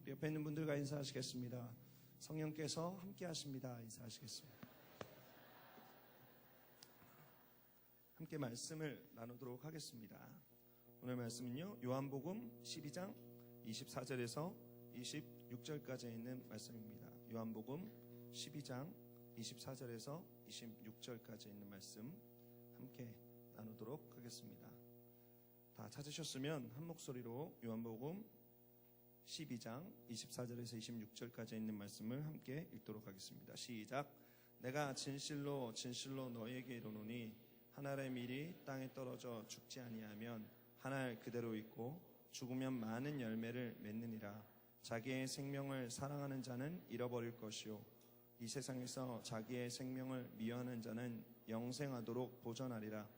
우리 옆에 있는 분들과 인사하시겠습니다. 성령께서 함께 하십니다. 인사하시겠습니다. 함께 말씀을 나누도록 하겠습니다. 오늘 말씀은요, 요한복음 12장 24절에서 26절까지 있는 말씀입니다. 요한복음 12장 24절에서 26절까지 있는 말씀 함께 나누도록 하겠습니다. 다 찾으셨으면 한 목소리로 요한복음 12장 24절에서 26절까지 있는 말씀을 함께 읽도록 하겠습니다. 시작. 내가 진실로 진실로 너희에게 이르노니 한 알의 밀이 땅에 떨어져 죽지 아니하면 한 알 그대로 있고 죽으면 많은 열매를 맺느니라. 자기의 생명을 사랑하는 자는 잃어버릴 것이요 이 세상에서 자기의 생명을 미워하는 자는 영생하도록 보존하리라.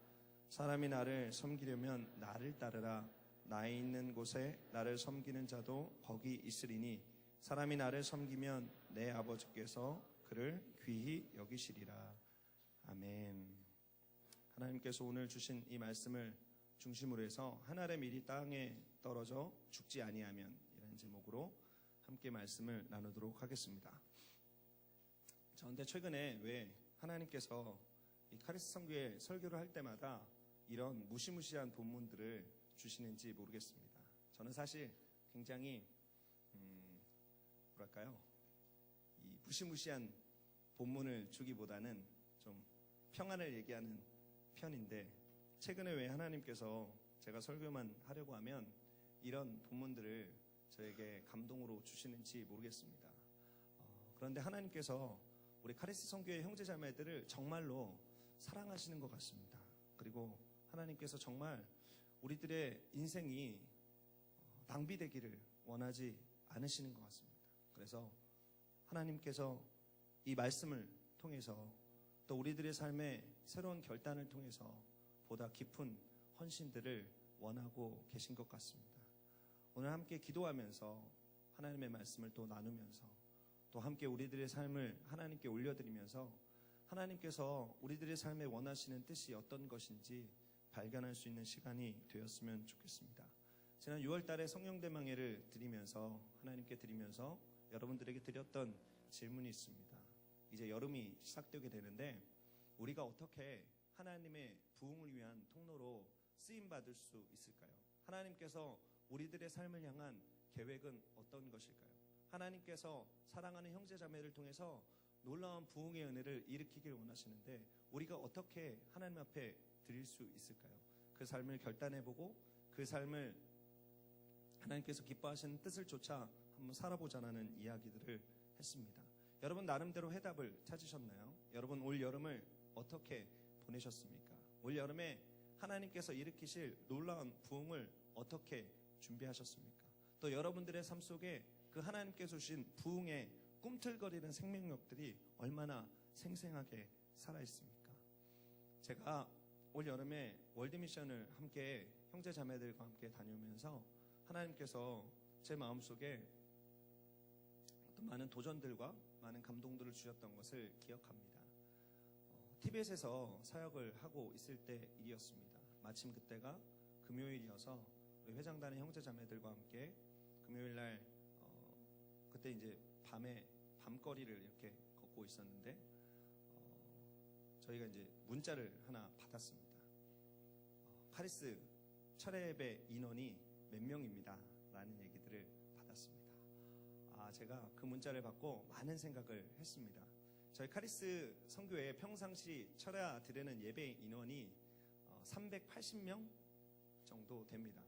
사람이 나를 섬기려면 나를 따르라. 나에 있는 곳에 나를 섬기는 자도 거기 있으리니 사람이 나를 섬기면 내 아버지께서 그를 귀히 여기시리라. 아멘. 하나님께서 오늘 주신 이 말씀을 중심으로 해서 한 알의 밀이 땅에 떨어져 죽지 아니하면 이라는 제목으로 함께 말씀을 나누도록 하겠습니다. 그런데 최근에 왜 하나님께서 이 카리스 선교회 설교를 할 때마다 이런 무시무시한 본문들을 주시는지 모르겠습니다. 저는 사실 굉장히 이 무시무시한 본문을 주기보다는 좀 평안을 얘기하는 편인데 최근에 왜 하나님께서 제가 설교만 하려고 하면 이런 본문들을 저에게 감동으로 주시는지 모르겠습니다. 그런데 하나님께서 우리 카리스 선교회 형제자매들을 정말로 사랑하시는 것 같습니다. 그리고 하나님께서 정말 우리들의 인생이 낭비되기를 원하지 않으시는 것 같습니다. 그래서 하나님께서 이 말씀을 통해서 또 우리들의 삶의 새로운 결단을 통해서 보다 깊은 헌신들을 원하고 계신 것 같습니다. 오늘 함께 기도하면서 하나님의 말씀을 또 나누면서 또 함께 우리들의 삶을 하나님께 올려드리면서 하나님께서 우리들의 삶에 원하시는 뜻이 어떤 것인지 발견할 수 있는 시간이 되었으면 좋겠습니다. 지난 6월 달에 성령대망회를 드리면서 하나님께 드리면서 여러분들에게 드렸던 질문이 있습니다. 이제 여름이 시작되게 되는데 우리가 어떻게 하나님의 부흥을 위한 통로로 쓰임받을 수 있을까요? 하나님께서 우리들의 삶을 향한 계획은 어떤 것일까요? 하나님께서 사랑하는 형제자매를 통해서 놀라운 부흥의 은혜를 일으키길 원하시는데 우리가 어떻게 하나님 앞에 드릴 수 있을까요? 그 삶을 결단해보고 그 삶을 하나님께서 기뻐하시는 뜻을 쫓아 한번 살아보자는 이야기들을 했습니다. 여러분 나름대로 해답을 찾으셨나요? 여러분 올 여름을 어떻게 보내셨습니까? 올 여름에 하나님께서 일으키실 놀라운 부흥을 어떻게 준비하셨습니까? 또 여러분들의 삶 속에 그 하나님께서 주신 부흥의 꿈틀거리는 생명력들이 얼마나 생생하게 살아있습니까? 제가 올 여름에 월드미션을 함께 형제자매들과 함께 다니면서 하나님께서 제 마음속에 어떤 많은 도전들과 많은 감동들을 주셨던 것을 기억합니다. 티벳에서 사역을 하고 있을 때 일이었습니다. 마침 그때가 금요일이어서 우리 회장단의 형제자매들과 함께 금요일날 그때 이제 밤거리를 이렇게 걷고 있었는데 저희가 이제 문자를 하나 받았습니다. 카리스 철회배 인원이 몇 명입니다. 라는 얘기들을 받았습니다. 제가 그 문자를 받고 많은 생각을 했습니다. 저희 카리스 선교회 평상시 철야 드리는 예배 인원이 380명 정도 됩니다.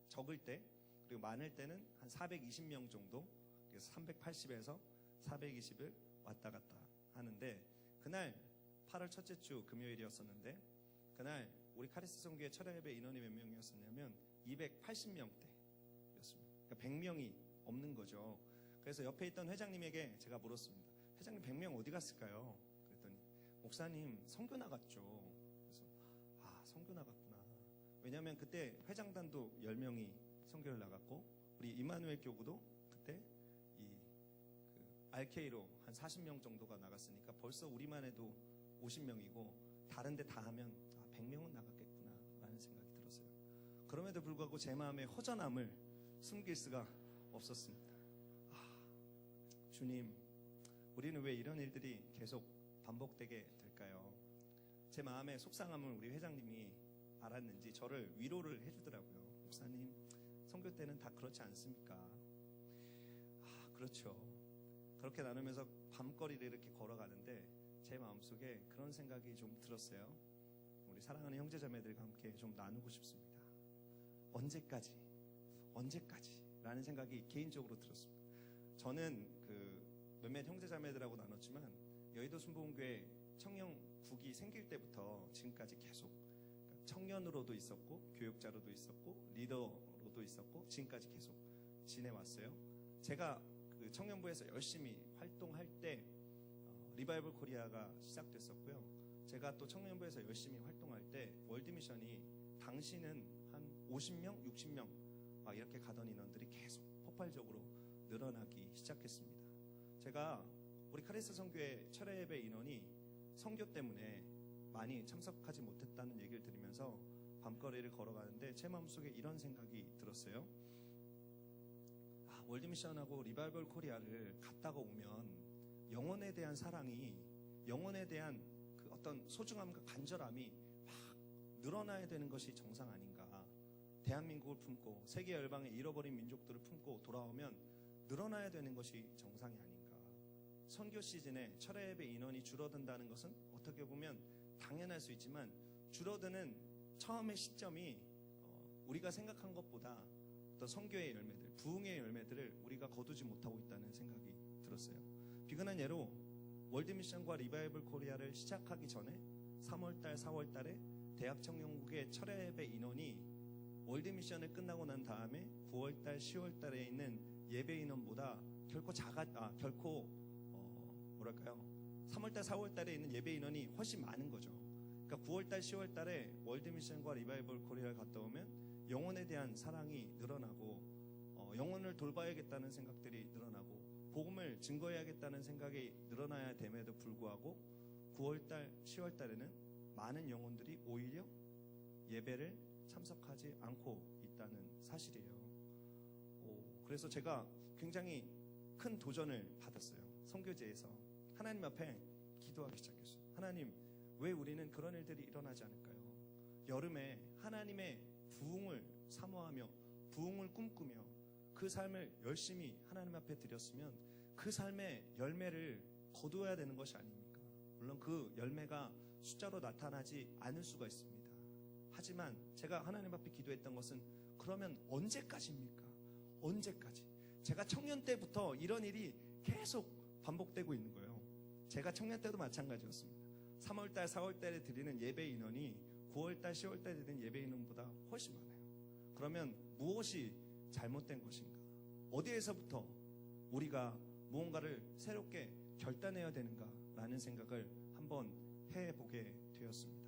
적을 때 그리고 많을 때는 한 420명 정도. 그래서 380에서 420을 왔다 갔다 하는데 그날 8월 첫째 주 금요일이었었는데 그날 우리 카리스 선교회 철야 예배 인원이 몇 명이었었냐면 280명대였습니다. 그러니까 100명이 없는 거죠. 그래서 옆에 있던 회장님에게 제가 물었습니다. 회장님 100명 어디 갔을까요? 그랬더니 목사님 선교 나갔죠. 그래서 선교 나갔구나. 왜냐하면 그때 회장단도 10명이 선교를 나갔고 우리 이마누엘 교구도 그때 RK로 한 40명 정도가 나갔으니까 벌써 우리만 해도 50명이고 다른 데 다 하면 100명은 나갔겠구나 라는 생각이 들었어요. 그럼에도 불구하고 제 마음의 허전함을 숨길 수가 없었습니다. 주님, 우리는 왜 이런 일들이 계속 반복되게 될까요? 제 마음의 속상함을 우리 회장님이 알았는지 저를 위로를 해주더라고요. 목사님, 선교 때는 다 그렇지 않습니까? 그렇죠. 그렇게 나누면서 밤거리를 이렇게 걸어가는데 제 마음속에 그런 생각이 좀 들었어요. 우리 사랑하는 형제자매들과 함께 좀 나누고 싶습니다. 언제까지 라는 생각이 개인적으로 들었습니다. 저는 몇몇 형제자매들하고 나눴지만 여의도 순복음교회 청년국이 생길 때부터 지금까지 계속 청년으로도 있었고 교육자로도 있었고 리더로도 있었고 지금까지 계속 지내왔어요. 제가 그 청년부에서 열심히 활동할 때 리바이벌 코리아가 시작됐었고요. 제가 또 청년부에서 열심히 활동할 때 월드미션이 당시는 한 50명, 60명 막 이렇게 가던 인원들이 계속 폭발적으로 늘어나기 시작했습니다. 제가 우리 카리스 선교회 철야 예배 인원이 선교 때문에 많이 참석하지 못했다는 얘기를 들으면서 밤거리를 걸어가는데 제 마음속에 이런 생각이 들었어요. 월드미션하고 리바이벌 코리아를 갔다가 오면 영혼에 대한 사랑이, 영혼에 대한 그 어떤 소중함과 간절함이 막 늘어나야 되는 것이 정상 아닌가. 대한민국을 품고 세계 열방의 잃어버린 민족들을 품고 돌아오면 늘어나야 되는 것이 정상이 아닌가. 선교 시즌에 철야 예배 인원이 줄어든다는 것은 어떻게 보면 당연할 수 있지만 줄어드는 처음의 시점이 우리가 생각한 것보다 어떤 선교의 열매들, 부흥의 열매들을 우리가 거두지 못하고 있다는 생각이 들었어요. 비근한 예로 월드미션과 리바이벌 코리아를 시작하기 전에 3월달, 4월달에 대학 청년국의 철야 예배 인원이 월드미션을 끝나고 난 다음에 9월달, 10월달에 있는 예배 인원보다 결코 3월달, 4월달에 있는 예배 인원이 훨씬 많은 거죠. 그러니까 9월달, 10월달에 월드미션과 리바이벌 코리아를 갔다 오면 영혼에 대한 사랑이 늘어나고 영혼을 돌봐야겠다는 생각들이 늘어나고 복음을 증거해야겠다는 생각이 늘어나야 됨에도 불구하고 9월달, 10월달에는 많은 영혼들이 오히려 예배를 참석하지 않고 있다는 사실이에요. 그래서 제가 굉장히 큰 도전을 받았어요. 선교제에서 하나님 앞에 기도하기 시작했어요. 하나님, 왜 우리는 그런 일들이 일어나지 않을까요? 여름에 하나님의 부흥을 사모하며 부흥을 꿈꾸며 그 삶을 열심히 하나님 앞에 드렸으면 그 삶의 열매를 거두어야 되는 것이 아닙니까? 물론 그 열매가 숫자로 나타나지 않을 수가 있습니다. 하지만 제가 하나님 앞에 기도했던 것은 그러면 언제까지입니까? 언제까지? 제가 청년 때부터 이런 일이 계속 반복되고 있는 거예요. 제가 청년 때도 마찬가지였습니다. 3월달, 4월달에 드리는 예배 인원이 9월달, 10월달에 드리는 예배 인원보다 훨씬 많아요. 그러면 무엇이 잘못된 것인가? 어디에서부터 우리가 무언가를 새롭게 결단해야 되는가라는 생각을 한번 해보게 되었습니다.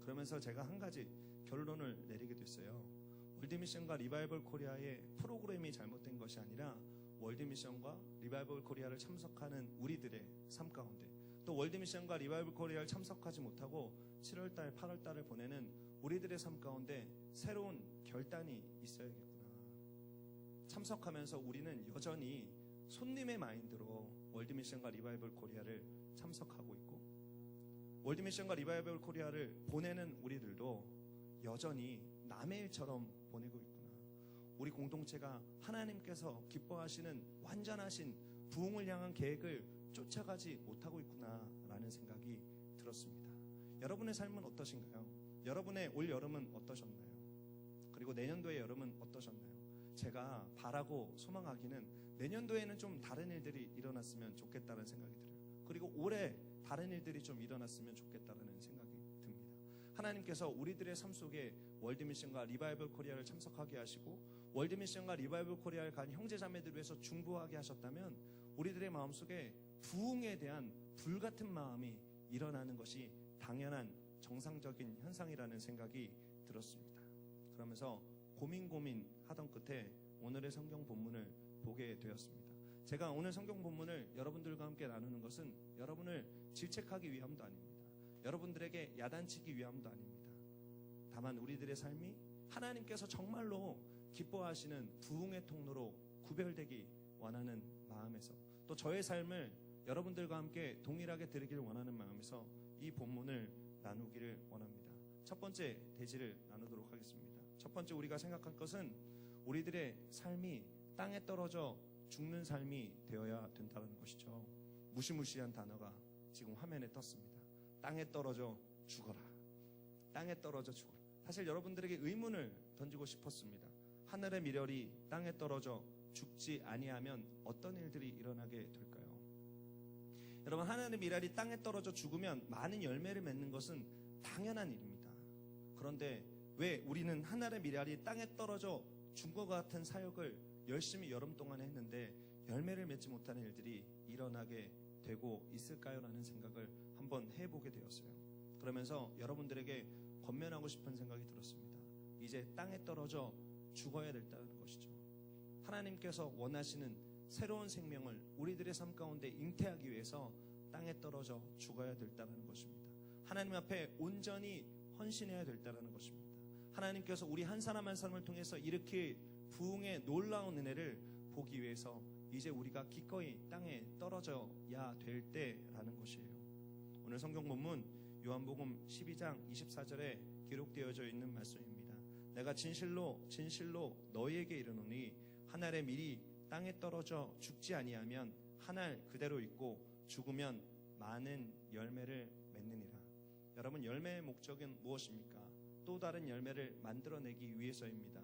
그러면서 제가 한 가지 결론을 내리게 됐어요. 월드미션과 리바이벌 코리아의 프로그램이 잘못된 것이 아니라 월드미션과 리바이벌 코리아를 참석하는 우리들의 삶 가운데 또 월드미션과 리바이벌 코리아를 참석하지 못하고 7월달, 8월달을 보내는 우리들의 삶 가운데 새로운 결단이 있어야겠구나. 참석하면서 우리는 여전히 손님의 마인드로 월드미션과 리바이벌 코리아를 참석하고 있고 월드미션과 리바이벌 코리아를 보내는 우리들도 여전히 남의 일처럼 보내고 있구나. 우리 공동체가 하나님께서 기뻐하시는 완전하신 부흥을 향한 계획을 쫓아가지 못하고 있구나라는 생각이 들었습니다. 여러분의 삶은 어떠신가요? 여러분의 올 여름은 어떠셨나요? 그리고 내년도의 여름은 어떠셨나요? 제가 바라고 소망하기는 내년도에는 좀 다른 일들이 일어났으면 좋겠다는 생각이 들어요. 그리고 올해 다른 일들이 좀 일어났으면 좋겠다는 생각이 듭니다. 하나님께서 우리들의 삶 속에 월드미션과 리바이벌 코리아를 참석하게 하시고 월드미션과 리바이벌 코리아를 간 형제자매들을 위해서 중보하게 하셨다면 우리들의 마음속에 부흥에 대한 불같은 마음이 일어나는 것이 당연한 정상적인 현상이라는 생각이 들었습니다. 그러면서 고민하던 끝에 오늘의 성경 본문을 보게 되었습니다. 제가 오늘 성경 본문을 여러분들과 함께 나누는 것은 여러분을 질책하기 위함도 아닙니다. 여러분들에게 야단치기 위함도 아닙니다. 다만 우리들의 삶이 하나님께서 정말로 기뻐하시는 부흥의 통로로 구별되기 원하는 마음에서 또 또 저의 삶을 여러분들과 함께 동일하게 드리기를 원하는 마음에서 이 본문을 나누기를 원합니다. 첫 번째 대지를 나누도록 하겠습니다. 첫 번째 우리가 생각할 것은 우리들의 삶이 땅에 떨어져 죽는 삶이 되어야 된다는 것이죠. 무시무시한 단어가 지금 화면에 떴습니다. 땅에 떨어져 죽어라. 땅에 떨어져 죽어라. 사실 여러분들에게 의문을 던지고 싶었습니다. 하늘의 미련이 땅에 떨어져 죽지 아니하면 어떤 일들이 일어나게 될까요? 여러분, 하늘의 미랄이 땅에 떨어져 죽으면 많은 열매를 맺는 것은 당연한 일입니다. 그런데 왜 우리는 하늘의 미랄이 땅에 떨어져 죽은 것 같은 사역을 열심히 여름 동안에 했는데 열매를 맺지 못하는 일들이 일어나게 되고 있을까요? 라는 생각을 한번 해보게 되었어요. 그러면서 여러분들에게 권면하고 싶은 생각이 들었습니다. 이제 땅에 떨어져 죽어야 된다는 것이죠. 하나님께서 원하시는 새로운 생명을 우리들의 삶 가운데 잉태하기 위해서 땅에 떨어져 죽어야 된다는 것입니다. 하나님 앞에 온전히 헌신해야 된다는 것입니다. 하나님께서 우리 한 사람 한 사람을 통해서 일으킬 부흥의 놀라운 은혜를 보기 위해서 이제 우리가 기꺼이 땅에 떨어져야 될 때라는 것이에요. 오늘 성경 본문 요한복음 12장 24절에 기록되어져 있는 말씀입니다. 내가 진실로 너희에게 이르노니 한 알의 밀이 땅에 떨어져 죽지 아니하면 한 알 그대로 있고 죽으면 많은 열매를 맺느니라. 여러분, 열매의 목적은 무엇입니까? 또 다른 열매를 만들어내기 위해서입니다.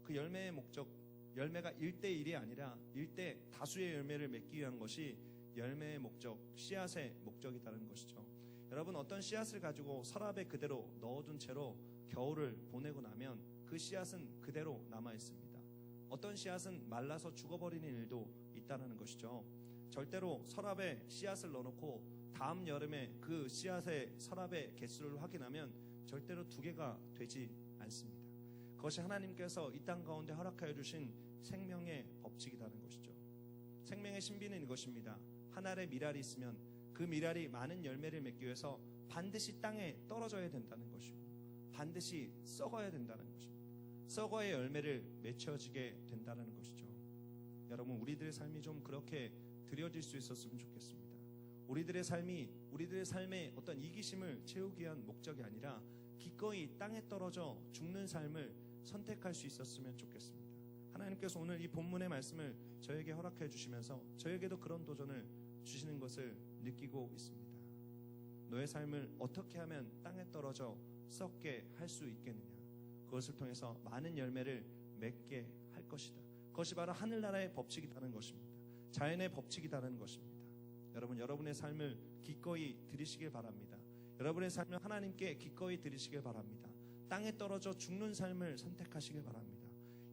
그 열매의 목적, 열매가 1대1이 아니라 1대 다수의 열매를 맺기 위한 것이 열매의 목적, 씨앗의 목적이라는 것이죠. 여러분, 어떤 씨앗을 가지고 서랍에 그대로 넣어둔 채로 겨울을 보내고 나면 그 씨앗은 그대로 남아있습니다. 어떤 씨앗은 말라서 죽어버리는 일도 있다는 것이죠. 절대로 서랍에 씨앗을 넣어놓고 다음 여름에 그 씨앗의 서랍의 개수를 확인하면 절대로 2개가 되지 않습니다. 그것이 하나님께서 이 땅 가운데 허락하여 주신 생명의 법칙이라는 것이죠. 생명의 신비는 이것입니다. 한 알의 미랄이 있으면 그 미랄이 많은 열매를 맺기 위해서 반드시 땅에 떨어져야 된다는 것이고 반드시 썩어야 된다는 것입니다. 썩어야 열매를 맺혀지게 된다는 것이죠. 여러분, 우리들의 삶이 좀 그렇게 드려질 수 있었으면 좋겠습니다. 우리들의 삶의 어떤 이기심을 채우기 위한 목적이 아니라 기꺼이 땅에 떨어져 죽는 삶을 선택할 수 있었으면 좋겠습니다. 하나님께서 오늘 이 본문의 말씀을 저에게 허락해 주시면서 저에게도 그런 도전을 주시는 것을 느끼고 있습니다. 너의 삶을 어떻게 하면 땅에 떨어져 썩게 할 수 있겠느냐? 그것을 통해서 많은 열매를 맺게 할 것이다. 그것이 바로 하늘나라의 법칙이라는 것입니다. 자연의 법칙이라는 것입니다. 여러분, 여러분의 삶을 기꺼이 드리시길 바랍니다. 여러분의 삶을 하나님께 기꺼이 드리시길 바랍니다. 땅에 떨어져 죽는 삶을 선택하시길 바랍니다.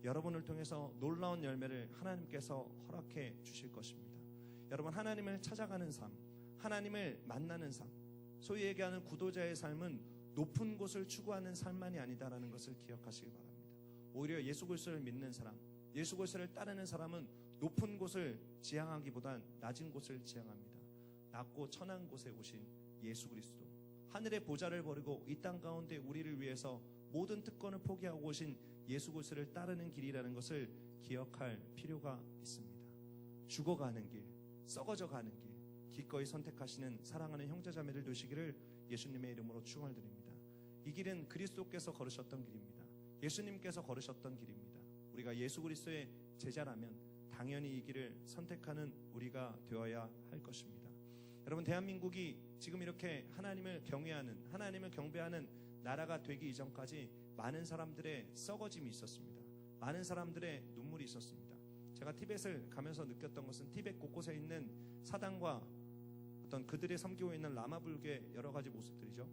여러분을 통해서 놀라운 열매를 하나님께서 허락해 주실 것입니다. 여러분, 하나님을 찾아가는 삶, 하나님을 만나는 삶, 소위 얘기하는 구도자의 삶은 높은 곳을 추구하는 삶만이 아니다라는 것을 기억하시길 바랍니다. 오히려 예수 그리스도를 믿는 사람, 예수 그리스도를 따르는 사람은 높은 곳을 지향하기보단 낮은 곳을 지향합니다. 낮고 천한 곳에 오신 예수 그리스도, 하늘의 보좌를 버리고 이 땅 가운데 우리를 위해서 모든 특권을 포기하고 오신 예수 그리스도를 따르는 길이라는 것을 기억할 필요가 있습니다. 죽어가는 길, 썩어져 가는 길, 기꺼이 선택하시는 사랑하는 형제자매들 되시기를 예수님의 이름으로 축원드립니다. 이 길은 그리스도께서 걸으셨던 길입니다. 예수님께서 걸으셨던 길입니다. 우리가 예수 그리스도의 제자라면 당연히 이 길을 선택하는 우리가 되어야 할 것입니다. 여러분, 대한민국이 지금 이렇게 하나님을 경외하는, 하나님을 경배하는 나라가 되기 이전까지 많은 사람들의 썩어짐이 있었습니다. 많은 사람들의 눈물이 있었습니다. 제가 티벳을 가면서 느꼈던 것은 티벳 곳곳에 있는 사당과 어떤 그들이 섬기고 있는 라마 불교의 여러 가지 모습들이죠.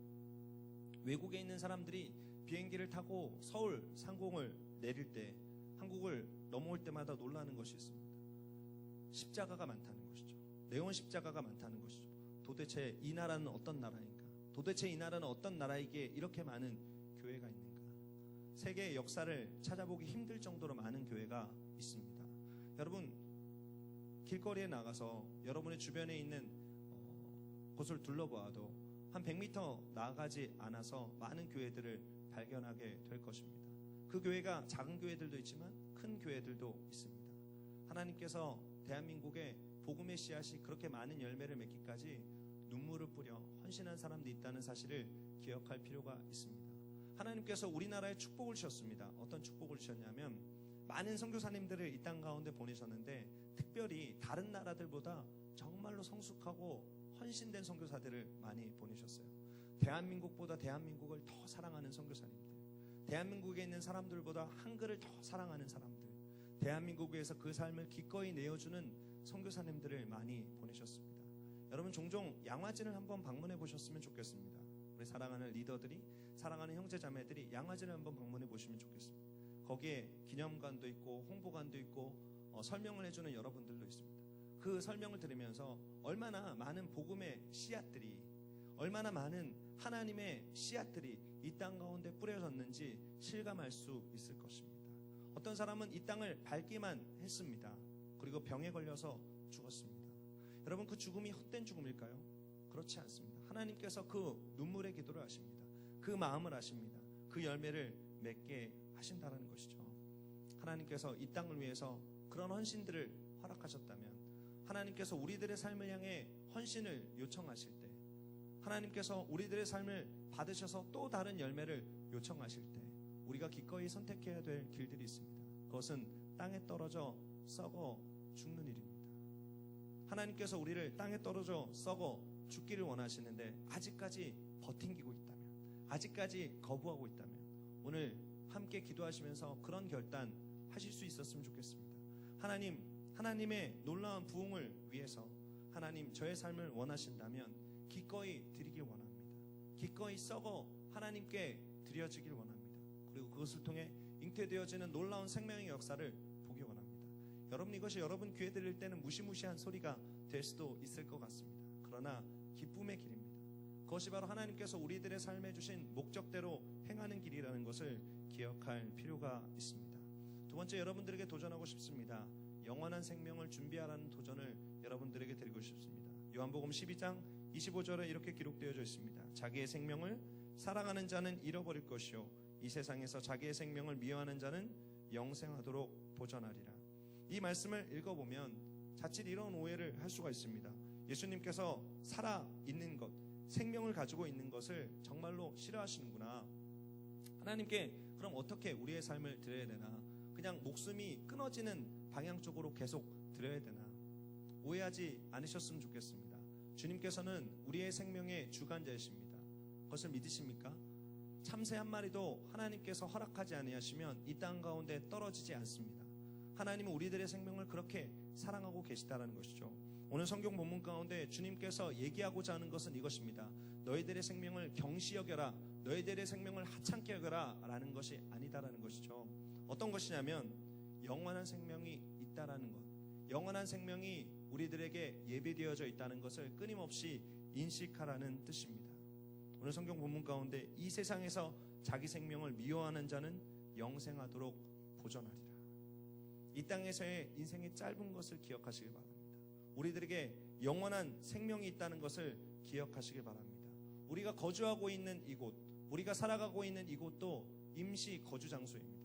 외국에 있는 사람들이 비행기를 타고 서울 상공을 내릴 때, 한국을 넘어올 때마다 놀라는 것이 있습니다. 십자가가 많다는 것이죠. 네온 십자가가 많다는 것이죠. 도대체 이 나라는 어떤 나라인가? 도대체 이 나라는 어떤 나라이기에 이렇게 많은 교회가 있는가? 세계의 역사를 찾아보기 힘들 정도로 많은 교회가 있습니다. 여러분, 길거리에 나가서 여러분의 주변에 있는 곳을 둘러보아도 한 100m 나아가지 않아서 많은 교회들을 발견하게 될 것입니다. 그 교회가 작은 교회들도 있지만 큰 교회들도 있습니다. 하나님께서 대한민국에 복음의 씨앗이 그렇게 많은 열매를 맺기까지 눈물을 뿌려 헌신한 사람들이 있다는 사실을 기억할 필요가 있습니다. 하나님께서 우리나라에 축복을 주셨습니다. 어떤 축복을 주셨냐면 많은 선교사님들을 이 땅 가운데 보내셨는데 특별히 다른 나라들보다 정말로 성숙하고 헌신된 선교사들을 많이 보내셨어요. 대한민국보다 대한민국을 더 사랑하는 선교사님들, 대한민국에 있는 사람들보다 한글을 더 사랑하는 사람들, 대한민국에서 그 삶을 기꺼이 내어주는 선교사님들을 많이 보내셨습니다. 여러분 종종 양화진을 한번 방문해 보셨으면 좋겠습니다. 우리 사랑하는 리더들이, 사랑하는 형제자매들이 양화진을 한번 방문해 보시면 좋겠습니다. 거기에 기념관도 있고 홍보관도 있고 설명을 해주는 여러분들도 있습니다. 그 설명을 들으면서 얼마나 많은 복음의 씨앗들이, 얼마나 많은 하나님의 씨앗들이 이 땅 가운데 뿌려졌는지 실감할 수 있을 것입니다. 어떤 사람은 이 땅을 밟기만 했습니다. 그리고 병에 걸려서 죽었습니다. 여러분 그 죽음이 헛된 죽음일까요? 그렇지 않습니다. 하나님께서 그 눈물의 기도를 하십니다. 그 마음을 아십니다. 그 열매를 맺게 하신다는 것이죠. 하나님께서 이 땅을 위해서 그런 헌신들을 허락하셨다면, 하나님께서 우리들의 삶을 향해 헌신을 요청하실 때, 하나님께서 우리들의 삶을 받으셔서 또 다른 열매를 요청하실 때 우리가 기꺼이 선택해야 될 길들이 있습니다. 그것은 땅에 떨어져 썩어 죽는 일입니다. 하나님께서 우리를 땅에 떨어져 썩어 죽기를 원하시는데 아직까지 버팅기고 있다면, 아직까지 거부하고 있다면 오늘 함께 기도하시면서 그런 결단 하실 수 있었으면 좋겠습니다. 하나님의 놀라운 부흥을 위해서 하나님 저의 삶을 원하신다면 기꺼이 드리길 원합니다. 기꺼이 썩어 하나님께 드려지길 원합니다. 그리고 그것을 통해 잉태되어지는 놀라운 생명의 역사를 보기 원합니다. 여러분 이것이 여러분 귀에 들릴 때는 무시무시한 소리가 될 수도 있을 것 같습니다. 그러나 기쁨의 길입니다. 그것이 바로 하나님께서 우리들의 삶에 주신 목적대로 행하는 길이라는 것을 기억할 필요가 있습니다. 두 번째, 여러분들에게 도전하고 싶습니다. 영원한 생명을 준비하라는 도전을 여러분들에게 드리고 싶습니다. 요한복음 12장 25절에 이렇게 기록되어져 있습니다. 자기의 생명을 사랑하는 자는 잃어버릴 것이요 이 세상에서 자기의 생명을 미워하는 자는 영생하도록 보전하리라. 이 말씀을 읽어보면 자칫 이런 오해를 할 수가 있습니다. 예수님께서 살아있는 것, 생명을 가지고 있는 것을 정말로 싫어하시는구나. 하나님께 그럼 어떻게 우리의 삶을 드려야 되나? 그냥 목숨이 끊어지는 방향 쪽으로 계속 드려야 되나? 오해하지 않으셨으면 좋겠습니다. 주님께서는 우리의 생명의 주관자이십니다. 그것을 믿으십니까? 참새 한 마리도 하나님께서 허락하지 아니하시면 이 땅 가운데 떨어지지 않습니다. 하나님은 우리들의 생명을 그렇게 사랑하고 계시다는 것이죠. 오늘 성경 본문 가운데 주님께서 얘기하고자 하는 것은 이것입니다. 너희들의 생명을 경시 여겨라, 너희들의 생명을 하찮게 여겨라 라는 것이 아니다라는 것이죠. 어떤 것이냐면 영원한 생명이 있다라는 것, 영원한 생명이 우리들에게 예비되어져 있다는 것을 끊임없이 인식하라는 뜻입니다. 오늘 성경 본문 가운데 이 세상에서 자기 생명을 미워하는 자는 영생하도록 보전하리라. 이 땅에서의 인생이 짧은 것을 기억하시기 바랍니다. 우리들에게 영원한 생명이 있다는 것을 기억하시기 바랍니다. 우리가 거주하고 있는 이곳, 우리가 살아가고 있는 이곳도 임시 거주 장소입니다.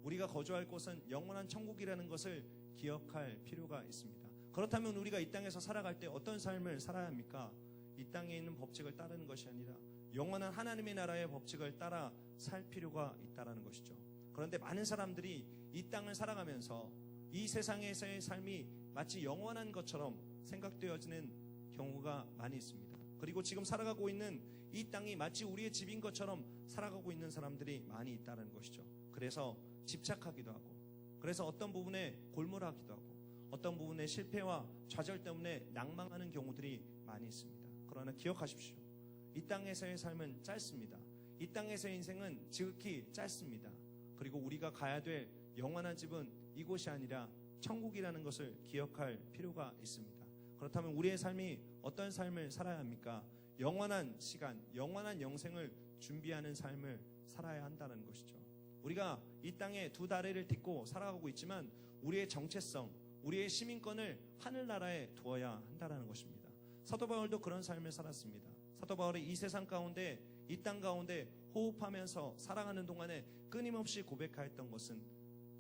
우리가 거주할 곳은 영원한 천국이라는 것을 기억할 필요가 있습니다. 그렇다면 우리가 이 땅에서 살아갈 때 어떤 삶을 살아야 합니까? 이 땅에 있는 법칙을 따르는 것이 아니라 영원한 하나님의 나라의 법칙을 따라 살 필요가 있다는 것이죠. 그런데 많은 사람들이 이 땅을 살아가면서 이 세상에서의 삶이 마치 영원한 것처럼 생각되어지는 경우가 많이 있습니다. 그리고 지금 살아가고 있는 이 땅이 마치 우리의 집인 것처럼 살아가고 있는 사람들이 많이 있다는 것이죠. 그래서 집착하기도 하고, 그래서 어떤 부분에 골몰하기도 하고, 어떤 부분에 실패와 좌절 때문에 낭망하는 경우들이 많이 있습니다. 그러나 기억하십시오. 이 땅에서의 삶은 짧습니다. 이 땅에서의 인생은 지극히 짧습니다. 그리고 우리가 가야 될 영원한 집은 이곳이 아니라 천국이라는 것을 기억할 필요가 있습니다. 그렇다면 우리의 삶이 어떤 삶을 살아야 합니까? 영원한 시간, 영원한 영생을 준비하는 삶을 살아야 한다는 것이죠. 우리가 이 땅에 두 다리를 딛고 살아가고 있지만 우리의 정체성, 우리의 시민권을 하늘나라에 두어야 한다는 것입니다. 사도 바울도 그런 삶을 살았습니다. 사도 바울이 이 세상 가운데, 이 땅 가운데 호흡하면서 살아가는 동안에 끊임없이 고백하였던 것은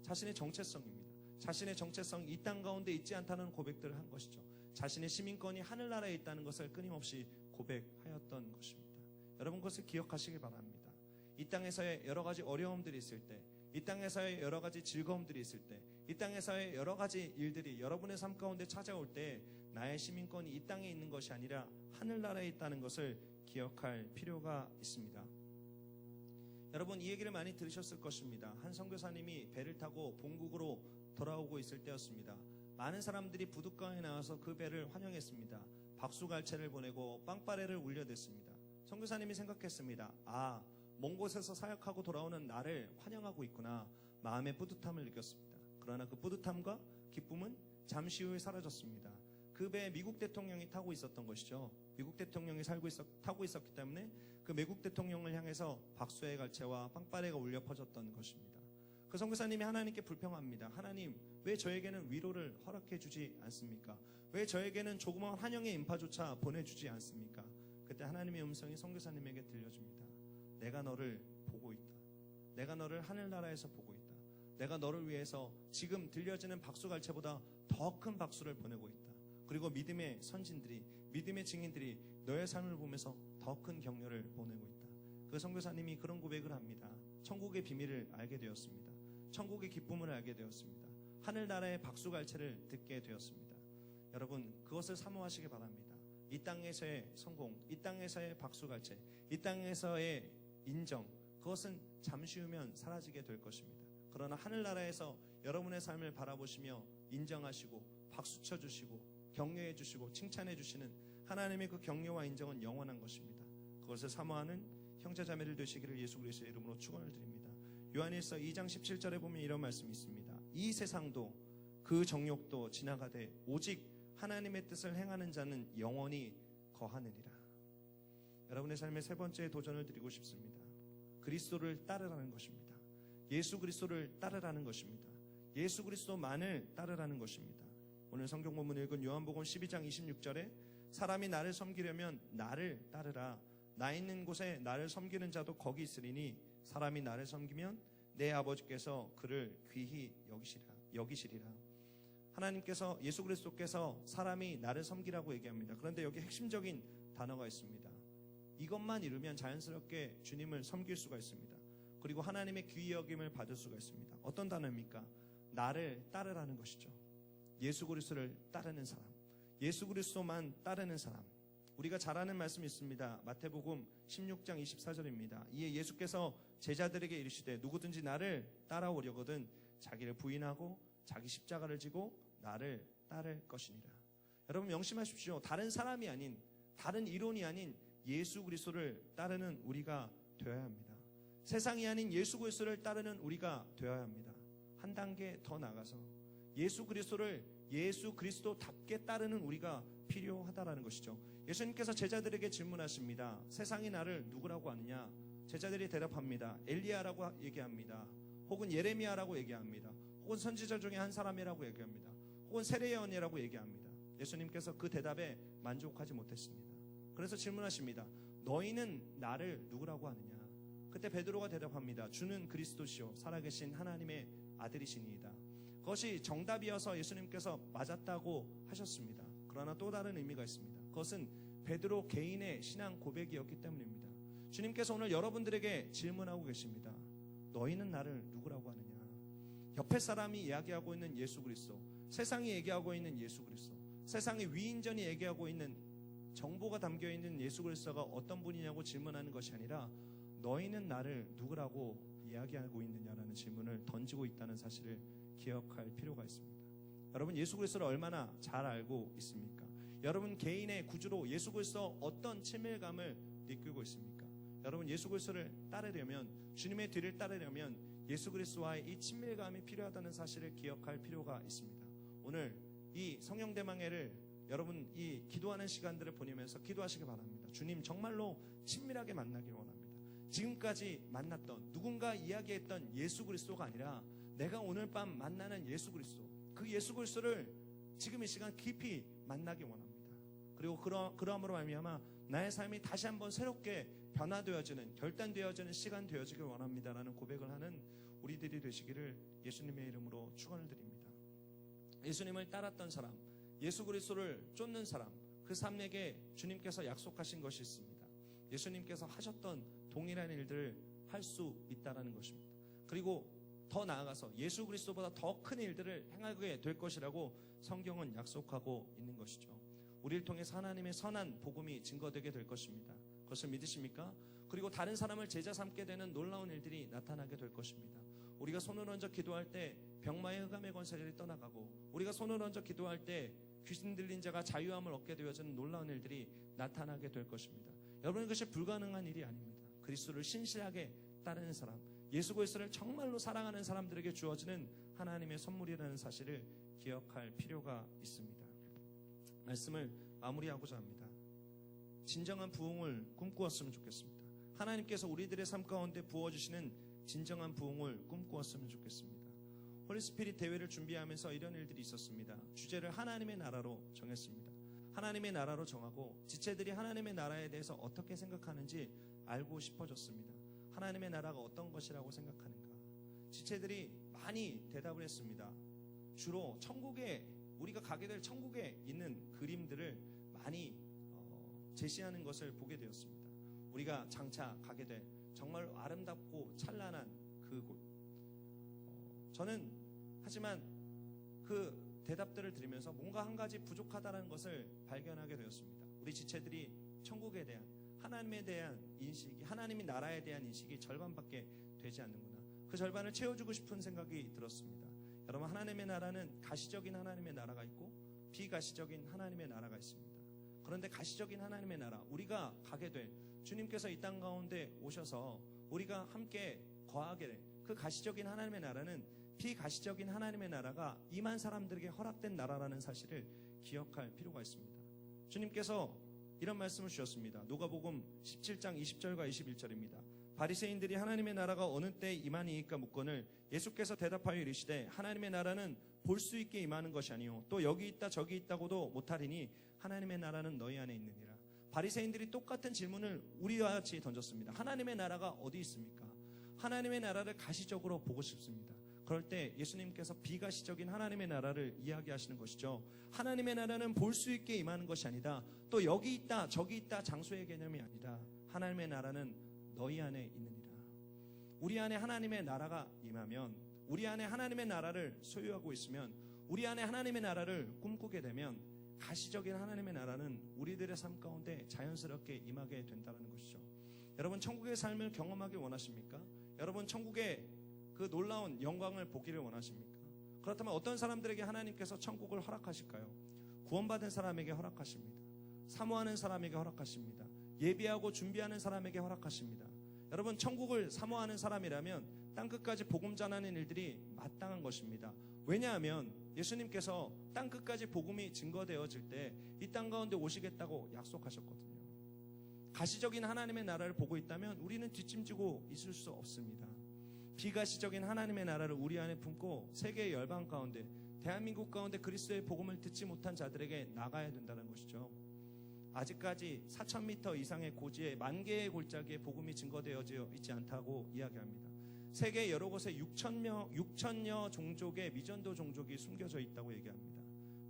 자신의 정체성입니다. 자신의 정체성이 이 땅 가운데 있지 않다는 고백들을 한 것이죠. 자신의 시민권이 하늘나라에 있다는 것을 끊임없이 고백하였던 것입니다. 여러분, 그것을 기억하시기 바랍니다. 이 땅에서의 여러 가지 어려움들이 있을 때, 이 땅에서의 여러 가지 즐거움들이 있을 때, 이 땅에서의 여러 가지 일들이 여러분의 삶 가운데 찾아올 때 나의 시민권이 이 땅에 있는 것이 아니라 하늘나라에 있다는 것을 기억할 필요가 있습니다. 여러분, 이 얘기를 많이 들으셨을 것입니다. 한 선교사님이 배를 타고 본국으로 돌아오고 있을 때였습니다. 많은 사람들이 부둣가에 나와서 그 배를 환영했습니다. 박수갈채를 보내고 빵빠레를 울려댔습니다. 선교사님이 생각했습니다. 아, 먼 곳에서 사역하고 돌아오는 나를 환영하고 있구나. 마음의 뿌듯함을 느꼈습니다. 그러나 그 뿌듯함과 기쁨은 잠시 후에 사라졌습니다. 그 배에 미국 대통령이 타고 있었던 것이죠. 미국 대통령이 타고 있었기 때문에 그 미국 대통령을 향해서 박수의 갈채와 빵빠레가 울려 퍼졌던 것입니다. 그 선교사님이 하나님께 불평합니다. 하나님, 왜 저에게는 위로를 허락해 주지 않습니까? 왜 저에게는 조그마한 환영의 인파조차 보내주지 않습니까? 그때 하나님의 음성이 선교사님에게 들려줍니다. 내가 너를 보고 있다. 내가 너를 하늘나라에서 보고 있다. 내가 너를 위해서 지금 들려지는 박수갈채보다 더 큰 박수를 보내고 있다. 그리고 믿음의 선진들이, 믿음의 증인들이 너의 삶을 보면서 더 큰 격려를 보내고 있다. 그 선교사님이 그런 고백을 합니다. 천국의 비밀을 알게 되었습니다. 천국의 기쁨을 알게 되었습니다. 하늘나라의 박수갈채를 듣게 되었습니다. 여러분, 그것을 사모하시기 바랍니다. 이 땅에서의 성공, 이 땅에서의 박수갈채, 이 땅에서의 인정, 그것은 잠시 후면 사라지게 될 것입니다. 그러나 하늘나라에서 여러분의 삶을 바라보시며 인정하시고 박수쳐 주시고 격려해 주시고 칭찬해 주시는 하나님의 그 격려와 인정은 영원한 것입니다. 그것을 사모하는 형제자매들 되시기를 예수 그리스도의 이름으로 축원을 드립니다. 요한일서 2장 17절에 보면 이런 말씀이 있습니다. 이 세상도 그 정욕도 지나가되 오직 하나님의 뜻을 행하는 자는 영원히 거하느니라. 여러분의 삶의 세 번째 도전을 드리고 싶습니다. 그리스도를 따르라는 것입니다. 예수 그리스도를 따르라는 것입니다. 예수 그리스도만을 따르라는 것입니다. 오늘 성경 본문 읽은 요한복음 12장 26절에 사람이 나를 섬기려면 나를 따르라. 나 있는 곳에 나를 섬기는 자도 거기 있으리니 사람이 나를 섬기면 내 아버지께서 그를 귀히 여기시리라. 하나님께서, 예수 그리스도께서 사람이 나를 섬기라고 얘기합니다. 그런데 여기 핵심적인 단어가 있습니다. 이것만 이루면 자연스럽게 주님을 섬길 수가 있습니다. 그리고 하나님의 귀히 여김을 받을 수가 있습니다. 어떤 단어입니까? 나를 따르라는 것이죠. 예수 그리스도를 따르는 사람, 예수 그리스도만 따르는 사람. 우리가 잘 아는 말씀이 있습니다. 마태복음 16장 24절입니다. 이에 예수께서 제자들에게 이르시되 누구든지 나를 따라오려거든 자기를 부인하고 자기 십자가를 지고 나를 따를 것이니라. 여러분, 명심하십시오. 다른 사람이 아닌, 다른 이론이 아닌 예수 그리스도를 따르는 우리가 되어야 합니다. 세상이 아닌 예수 그리스도를 따르는 우리가 되어야 합니다. 한 단계 더 나가서 예수 그리스도를 예수 그리스도답게 따르는 우리가 필요하다라는 것이죠. 예수님께서 제자들에게 질문하십니다. 세상이 나를 누구라고 아느냐? 제자들이 대답합니다. 엘리야라고 얘기합니다. 혹은 예레미야라고 얘기합니다. 혹은 선지자 중에 한 사람이라고 얘기합니다. 혹은 세례요한이라고 얘기합니다. 예수님께서 그 대답에 만족하지 못했습니다. 그래서 질문하십니다. 너희는 나를 누구라고 하느냐? 그때 베드로가 대답합니다. 주는 그리스도시요 살아계신 하나님의 아들이시니이다. 그것이 정답이어서 예수님께서 맞았다고 하셨습니다. 그러나 또 다른 의미가 있습니다. 그것은 베드로 개인의 신앙 고백이었기 때문입니다. 주님께서 오늘 여러분들에게 질문하고 계십니다. 너희는 나를 누구라고 하느냐? 옆에 사람이 이야기하고 있는 예수 그리스도, 세상이 얘기하고 있는 예수 그리스도, 세상의 위인전이 얘기하고 있는 정보가 담겨있는 예수 그리스도가 어떤 분이냐고 질문하는 것이 아니라 너희는 나를 누구라고 이야기하고 있느냐라는 질문을 던지고 있다는 사실을 기억할 필요가 있습니다. 여러분, 예수 그리스도를 얼마나 잘 알고 있습니까? 여러분 개인의 구주로 예수 그리스도 어떤 친밀감을 느끼고 있습니까? 여러분, 예수 그리스도를 따르려면, 주님의 뒤를 따르려면 예수 그리스도와의 이 친밀감이 필요하다는 사실을 기억할 필요가 있습니다. 오늘 이 성령대망회를 여러분 이 기도하는 시간들을 보내면서 기도하시기 바랍니다. 주님, 정말로 친밀하게 만나길 원합니다. 지금까지 만났던, 누군가 이야기했던 예수 그리스도가 아니라 내가 오늘 밤 만나는 예수 그리스도, 그 예수 그리스도를 지금 이 시간 깊이 만나기 원합니다. 그리고 그러함으로 말미암아 나의 삶이 다시 한번 새롭게 변화되어지는, 결단되어지는 시간 되어지길 원합니다라는 고백을 하는 우리들이 되시기를 예수님의 이름으로 축원을 드립니다. 예수님을 따랐던 사람, 예수 그리스도를 쫓는 사람, 그 삶에게 주님께서 약속하신 것이 있습니다. 예수님께서 하셨던 동일한 일들을 할 수 있다는 것입니다. 그리고 더 나아가서 예수 그리스도보다 더 큰 일들을 행하게 될 것이라고 성경은 약속하고 있는 것이죠. 우리를 통해서 하나님의 선한 복음이 증거되게 될 것입니다. 그것을 믿으십니까? 그리고 다른 사람을 제자 삼게 되는 놀라운 일들이 나타나게 될 것입니다. 우리가 손을 얹어 기도할 때 병마의 흑암의 권세들이 떠나가고, 우리가 손을 얹어 기도할 때 귀신 들린 자가 자유함을 얻게 되어지는 놀라운 일들이 나타나게 될 것입니다. 여러분, 이것이 불가능한 일이 아닙니다. 그리스도를 신실하게 따르는 사람, 예수 그리스도를 정말로 사랑하는 사람들에게 주어지는 하나님의 선물이라는 사실을 기억할 필요가 있습니다. 말씀을 마무리하고자 합니다. 진정한 부흥을 꿈꾸었으면 좋겠습니다. 하나님께서 우리들의 삶 가운데 부어주시는 진정한 부흥을 꿈꾸었으면 좋겠습니다. 홀리스피릿 대회를 준비하면서 이런 일들이 있었습니다. 주제를 하나님의 나라로 정했습니다. 하나님의 나라로 정하고 지체들이 하나님의 나라에 대해서 어떻게 생각하는지 알고 싶어졌습니다. 하나님의 나라가 어떤 것이라고 생각하는가? 지체들이 많이 대답을 했습니다. 주로 천국에, 우리가 가게 될 천국에 있는 그림들을 많이 제시하는 것을 보게 되었습니다. 우리가 장차 가게 될 정말로 아름답고 찬란한 그곳. 저는 하지만 그 대답들을 들으면서 뭔가 한 가지 부족하다는 것을 발견하게 되었습니다. 우리 지체들이 천국에 대한, 하나님에 대한 인식이, 하나님의 나라에 대한 인식이 절반밖에 되지 않는구나. 그 절반을 채워주고 싶은 생각이 들었습니다. 여러분, 하나님의 나라는 가시적인 하나님의 나라가 있고 비가시적인 하나님의 나라가 있습니다. 그런데 가시적인 하나님의 나라, 우리가 가게 될, 주님께서 이 땅 가운데 오셔서 우리가 함께 거하게 될 그 가시적인 하나님의 나라는 비가시적인 하나님의 나라가 임한 사람들에게 허락된 나라라는 사실을 기억할 필요가 있습니다. 주님께서 이런 말씀을 주셨습니다. 누가복음 17장 20절과 21절입니다. 바리새인들이 하나님의 나라가 어느 때에 임하니이까 묻거늘 예수께서 대답하여 이르시되 하나님의 나라는 볼 수 있게 임하는 것이 아니요 또 여기 있다 저기 있다고도 못하리니 하나님의 나라는 너희 안에 있느니라. 바리새인들이 똑같은 질문을 우리와 같이 던졌습니다. 하나님의 나라가 어디 있습니까? 하나님의 나라를 가시적으로 보고 싶습니다. 그럴 때 예수님께서 비가시적인 하나님의 나라를 이야기하시는 것이죠. 하나님의 나라는 볼 수 있게 임하는 것이 아니다. 또 여기 있다 저기 있다 장소의 개념이 아니다. 하나님의 나라는 너희 안에 있느니라. 우리 안에 하나님의 나라가 임하면, 우리 안에 하나님의 나라를 소유하고 있으면, 우리 안에 하나님의 나라를 꿈꾸게 되면 가시적인 하나님의 나라는 우리들의 삶 가운데 자연스럽게 임하게 된다는 것이죠. 여러분, 천국의 삶을 경험하기 원하십니까? 여러분, 천국의 그 놀라운 영광을 보기를 원하십니까? 그렇다면 어떤 사람들에게 하나님께서 천국을 허락하실까요? 구원받은 사람에게 허락하십니다. 사모하는 사람에게 허락하십니다. 예비하고 준비하는 사람에게 허락하십니다. 여러분, 천국을 사모하는 사람이라면 땅끝까지 복음 전하는 일들이 마땅한 것입니다. 왜냐하면 예수님께서 땅끝까지 복음이 증거되어질 때 이 땅 가운데 오시겠다고 약속하셨거든요. 가시적인 하나님의 나라를 보고 있다면 우리는 뒷짐지고 있을 수 없습니다. 비가시적인 하나님의 나라를 우리 안에 품고 세계의 열방 가운데, 대한민국 가운데 그리스도의 복음을 듣지 못한 자들에게 나가야 된다는 것이죠. 아직까지 4,000m 이상의 고지에 10,000개의 골짜기에 복음이 증거되어져 있지 않다고 이야기합니다. 세계 여러 곳에 6천여 종족의 미전도 종족이 숨겨져 있다고 얘기합니다.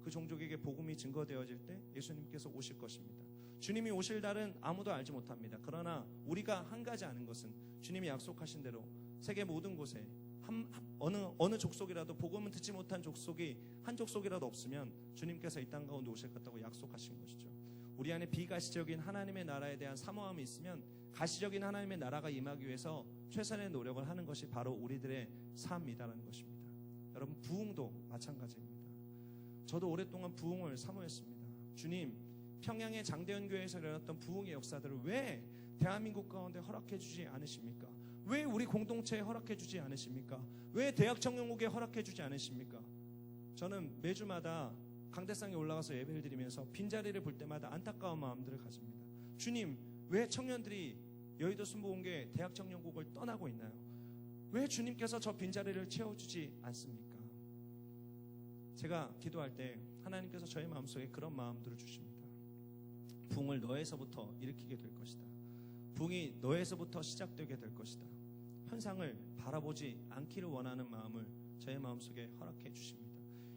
그 종족에게 복음이 증거되어질 때 예수님께서 오실 것입니다. 주님이 오실 날은 아무도 알지 못합니다. 그러나 우리가 한 가지 아는 것은 주님이 약속하신 대로 세계 모든 곳에 어느 족속이라도 복음을 듣지 못한 족속이 한 족속이라도 없으면 주님께서 이 땅 가운데 오실 것다고 약속하신 것이죠. 우리 안에 비가시적인 하나님의 나라에 대한 사모함이 있으면 가시적인 하나님의 나라가 임하기 위해서 최선의 노력을 하는 것이 바로 우리들의 삶이다라는 것입니다. 여러분, 부흥도 마찬가지입니다. 저도 오랫동안 부흥을 사모했습니다. 주님, 평양의 장대현 교회에서 일어났던 부흥의 역사들을 왜 대한민국 가운데 허락해 주지 않으십니까? 왜 우리 공동체에 허락해 주지 않으십니까? 왜 대학청년국에 허락해 주지 않으십니까? 저는 매주마다 강대상에 올라가서 예배를 드리면서 빈자리를 볼 때마다 안타까운 마음들을 가집니다. 주님, 왜 청년들이 여의도 순복음교회 대학청년국을 떠나고 있나요? 왜 주님께서 저 빈자리를 채워주지 않습니까? 제가 기도할 때 하나님께서 저의 마음속에 그런 마음들을 주십니다. 부흥을 너에서부터 일으키게 될 것이다. 부흥이 너에서부터 시작되게 될 것이다. 현상을 바라보지 않기를 원하는 마음을 저의 마음속에 허락해 주십니다.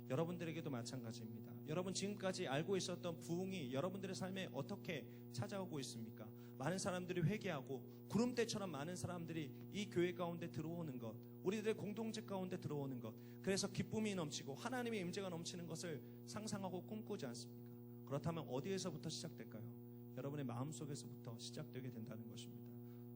여러분들에게도 마찬가지입니다. 여러분 지금까지 알고 있었던 부흥이 여러분들의 삶에 어떻게 찾아오고 있습니까? 많은 사람들이 회개하고 구름대처럼 많은 사람들이 이 교회 가운데 들어오는 것, 우리들의 공동체 가운데 들어오는 것, 그래서 기쁨이 넘치고 하나님의 임재가 넘치는 것을 상상하고 꿈꾸지 않습니까? 그렇다면 어디에서부터 시작될까요? 여러분의 마음속에서부터 시작되게 된다는 것입니다.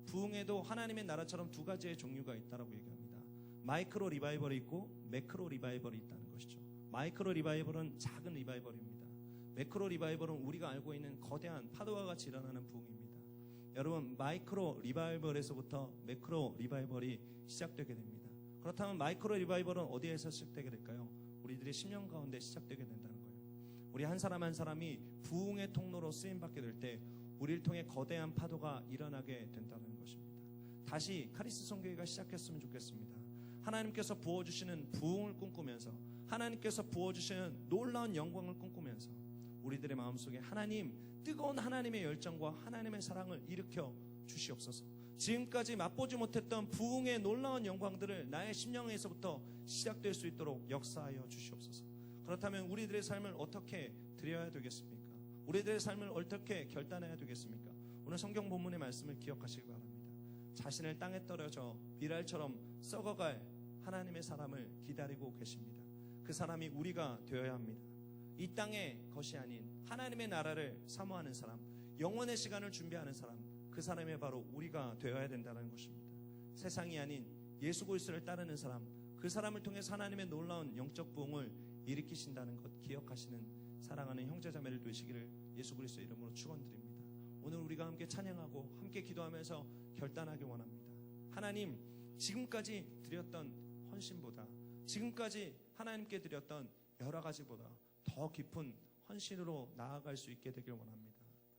부흥에도 하나님의 나라처럼 두 가지의 종류가 있다고 얘기합니다. 마이크로 리바이벌이 있고 매크로 리바이벌이 있다는 것이죠. 마이크로 리바이벌은 작은 리바이벌입니다. 매크로 리바이벌은 우리가 알고 있는 거대한 파도와 같이 일어나는 부흥입니다. 여러분, 마이크로 리바이벌에서부터 매크로 리바이벌이 시작되게 됩니다. 그렇다면 마이크로 리바이벌은 어디에서 시작되게 될까요? 우리들의 심령 가운데 시작되게 된다는 거예요. 우리 한 사람 한 사람이 부흥의 통로로 쓰임받게 될 때 우리를 통해 거대한 파도가 일어나게 된다는 것입니다. 다시 카리스 성교회가 시작했으면 좋겠습니다. 하나님께서 부어주시는 부흥을 꿈꾸면서, 하나님께서 부어주시는 놀라운 영광을 꿈꾸면서 우리들의 마음속에 하나님, 뜨거운 하나님의 열정과 하나님의 사랑을 일으켜 주시옵소서. 지금까지 맛보지 못했던 부흥의 놀라운 영광들을 나의 심령에서부터 시작될 수 있도록 역사하여 주시옵소서. 그렇다면 우리들의 삶을 어떻게 드려야 되겠습니까? 우리들의 삶을 어떻게 결단해야 되겠습니까? 오늘 성경 본문의 말씀을 기억하시기 바랍니다. 자신을 땅에 떨어져 비랄처럼 썩어갈 하나님의 사람을 기다리고 계십니다. 그 사람이 우리가 되어야 합니다. 이 땅의 것이 아닌 하나님의 나라를 사모하는 사람, 영원의 시간을 준비하는 사람, 그 사람이 바로 우리가 되어야 된다는 것입니다. 세상이 아닌 예수 그리스도를 따르는 사람, 그 사람을 통해서 하나님의 놀라운 영적 부흥을 일으키신다는 것 기억하시는 사랑하는 형제자매를 되시기를 예수 그리스도의 이름으로 축원드립니다. 오늘 우리가 함께 찬양하고 함께 기도하면서 결단하기 원합니다. 하나님, 지금까지 드렸던 헌신보다, 지금까지 하나님께 드렸던 여러 가지보다 더 깊은 헌신으로 나아갈 수 있게 되길 원합니다.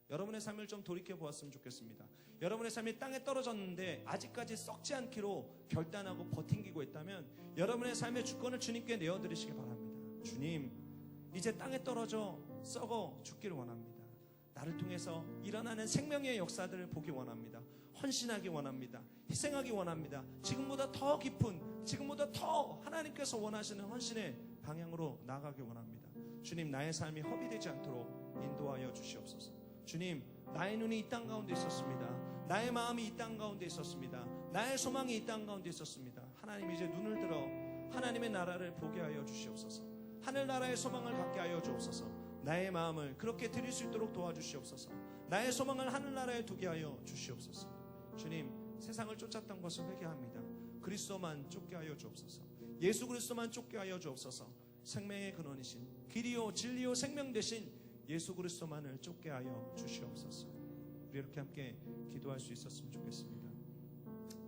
여러분의 삶을 좀 돌이켜 보았으면 좋겠습니다. 여러분의 삶이 땅에 떨어졌는데 아직까지 썩지 않기로 결단하고 버팅기고 있다면 여러분의 삶의 주권을 주님께 내어드리시기 바랍니다. 주님, 이제 땅에 떨어져 썩어 죽기를 원합니다. 나를 통해서 일어나는 생명의 역사들을 보기 원합니다. 헌신하기 원합니다. 희생하기 원합니다. 지금보다 더 깊은, 지금보다 더 하나님께서 원하시는 헌신의 방향으로 나아가기 원합니다. 주님, 나의 삶이 허비되지 않도록 인도하여 주시옵소서. 주님, 나의 눈이 이 땅 가운데 있었습니다. 나의 마음이 이 땅 가운데 있었습니다. 나의 소망이 이 땅 가운데 있었습니다. 하나님, 이제 눈을 들어 하나님의 나라를 보게 하여 주시옵소서. 하늘나라의 소망을 갖게 하여 주옵소서. 나의 마음을 그렇게 드릴 수 있도록 도와주시옵소서. 나의 소망을 하늘나라에 두게 하여 주시옵소서. 주님, 세상을 쫓았던 것을 회개합니다. 그리스도만 쫓게 하여 주옵소서. 예수 그리스도만 쫓게 하여 주옵소서. 생명의 근원이신, 길이요 진리요 생명 되신 예수 그리스도만을 쫓게 하여 주시옵소서. 우리 이렇게 함께 기도할 수 있었으면 좋겠습니다.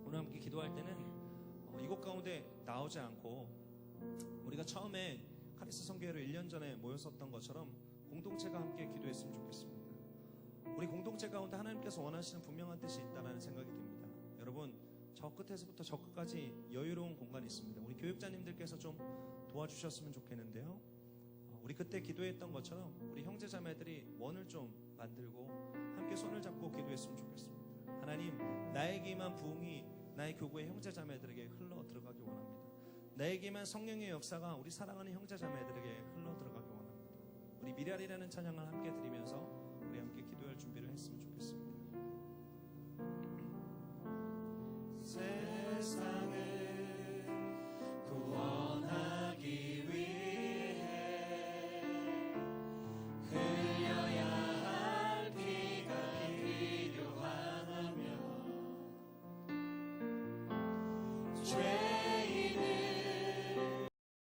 오늘 함께 기도할 때는 이곳 가운데 나오지 않고 우리가 처음에 카리스 성교회로 1년 전에 모였었던 것처럼 공동체가 함께 기도했으면 좋겠습니다. 우리 공동체 가운데 하나님께서 원하시는 분명한 뜻이 있다는 생각이 듭니다. 여러분, 저 끝에서부터 저 끝까지 여유로운 공간이 있습니다. 우리 교육자님들께서 좀 도와주셨으면 좋겠는데요. 우리 그때 기도했던 것처럼 우리 형제자매들이 원을 좀 만들고 함께 손을 잡고 기도했으면 좋겠습니다. 하나님, 나에게만 부흥이 나의 교구의 형제자매들에게 흘러 들어가기 원합니다. 나에게만 성령의 역사가 우리 사랑하는 형제자매들에게 흘러 들어가기 원합니다. 우리 미랄이라는 찬양을 함께 드리면서 우리 함께 기도할 준비를 했으면 좋겠습니다. 세상에